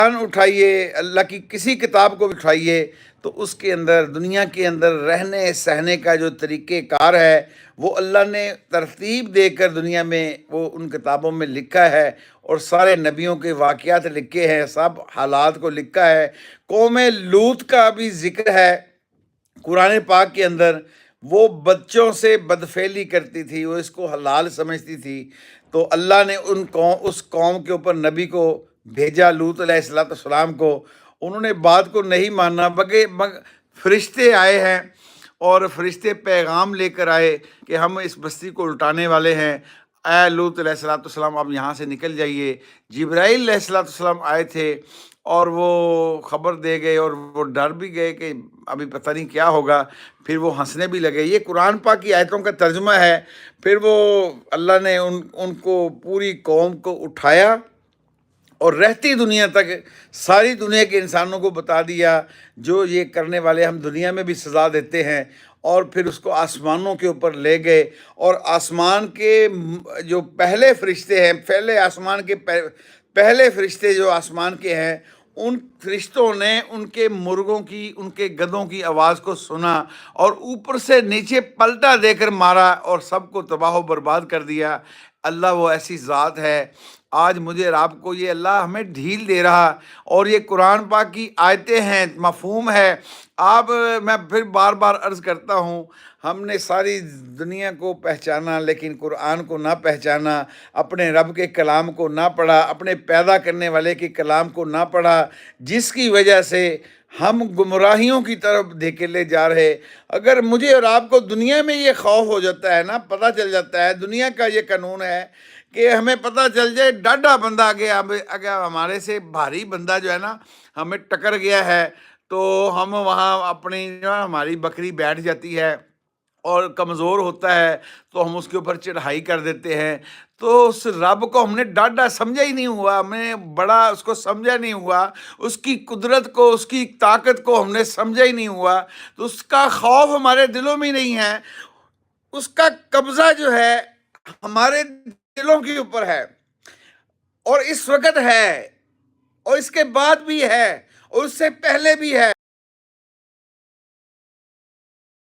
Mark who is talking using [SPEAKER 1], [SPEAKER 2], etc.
[SPEAKER 1] قرآن اٹھائیے، اللہ کی کسی کتاب کو بھی اٹھائیے تو اس کے اندر، دنیا کے اندر رہنے سہنے کا جو طریقہ کار ہے وہ اللہ نے ترتیب دے کر دنیا میں وہ ان کتابوں میں لکھا ہے، اور سارے نبیوں کے واقعات لکھے ہیں، سب حالات کو لکھا ہے۔ قوم لوط کا بھی ذکر ہے قرآن پاک کے اندر۔ وہ بچوں سے بدفعلی کرتی تھی، وہ اس کو حلال سمجھتی تھی، تو اللہ نے اس قوم کے اوپر نبی کو بھیجا، لوط علیہ السلام کو۔ انہوں نے بات کو نہیں مانا، فرشتے آئے ہیں اور فرشتے پیغام لے کر آئے کہ ہم اس بستی کو الٹانے والے ہیں، اے لوط علیہ السلام آپ یہاں سے نکل جائیے۔ جبرائیل علیہ السلام آئے تھے اور وہ خبر دے گئے، اور وہ ڈر بھی گئے کہ ابھی پتہ نہیں کیا ہوگا، پھر وہ ہنسنے بھی لگے۔ یہ قرآن پاک کی آیتوں کا ترجمہ ہے۔ پھر وہ اللہ نے ان کو پوری قوم کو اٹھایا اور رہتی دنیا تک ساری دنیا کے انسانوں کو بتا دیا جو یہ کرنے والے ہم دنیا میں بھی سزا دیتے ہیں، اور پھر اس کو آسمانوں کے اوپر لے گئے، اور آسمان کے جو پہلے فرشتے ہیں، پہلے آسمان کے پہلے فرشتے جو آسمان کے ہیں، ان فرشتوں نے ان کے مرغوں کی، ان کے گدھوں کی آواز کو سنا اور اوپر سے نیچے پلٹا دے کر مارا اور سب کو تباہ و برباد کر دیا۔ اللہ وہ ایسی ذات ہے۔ آج مجھے اور آپ کو یہ اللہ ہمیں ڈھیل دے رہا، اور یہ قرآن پاک کی آیتیں ہیں، مفہوم ہے۔ میں پھر بار بار عرض کرتا ہوں، ہم نے ساری دنیا کو پہچانا لیکن قرآن کو نہ پہچانا، اپنے رب کے کلام کو نہ پڑھا، اپنے پیدا کرنے والے کے کلام کو نہ پڑھا، جس کی وجہ سے ہم گمراہیوں کی طرف دھکیلے جا رہے۔ اگر مجھے اور آپ کو دنیا میں یہ خوف ہو جاتا ہے نا، پتہ چل جاتا ہے، دنیا کا یہ قانون ہے کہ ہمیں پتہ چل جائے ڈاڈا بندہ اگر ہمارے سے بھاری بندہ جو ہے نا ہمیں ٹکر گیا ہے، تو ہم وہاں اپنی ہماری بکری بیٹھ جاتی ہے اور کمزور ہوتا ہے تو ہم اس کے اوپر چڑھائی کر دیتے ہیں۔ تو اس رب کو ہم نے ڈاڈا سمجھا ہی نہیں ہوا، ہمیں بڑا اس کو سمجھا نہیں ہوا، اس کی قدرت کو، اس کی طاقت کو ہم نے سمجھا ہی نہیں ہوا، تو اس کا خوف ہمارے دلوں میں نہیں ہے، اس کا قبضہ جو ہے ہمارے دلوں کے اوپر ہے، اور اس وقت ہے، اور اس کے بعد بھی ہے، اور اس سے پہلے بھی ہے۔